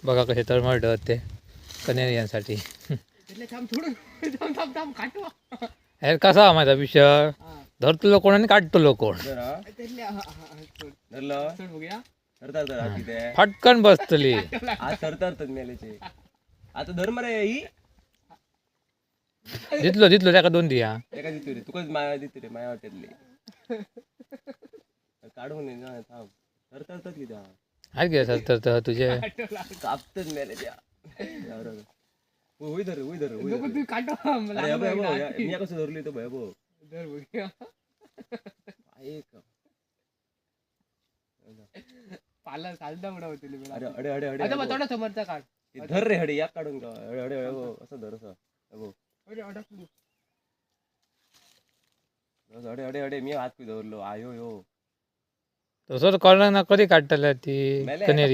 बघा कसे तळमळत ते कनेरियांसाठी. अरे कसा हा माझा विषय धरतो कोण आणि काढतो कोण फटकन बसतली आता धर्म रे ही दिसलो त्याका 2 दिया एका दिसतो रे तुकाच माया दिसते रे माया वाटेतले काढून ये ना थांब तरतात किती आहे की तर तुझे कापतच मेले त्या होई धर अरे अबे मी कसं धरली तो भय बो पाला चालता म्हणा होती अरे अडे अडे अडे आता थोडा समोरचा काढ धर रे हडे या काढून का अडे अडे असं धर असं अडे अडे अडे मी हात धरलो आयो यो तसं कळलं ना कधी काढताला ती कनेरी.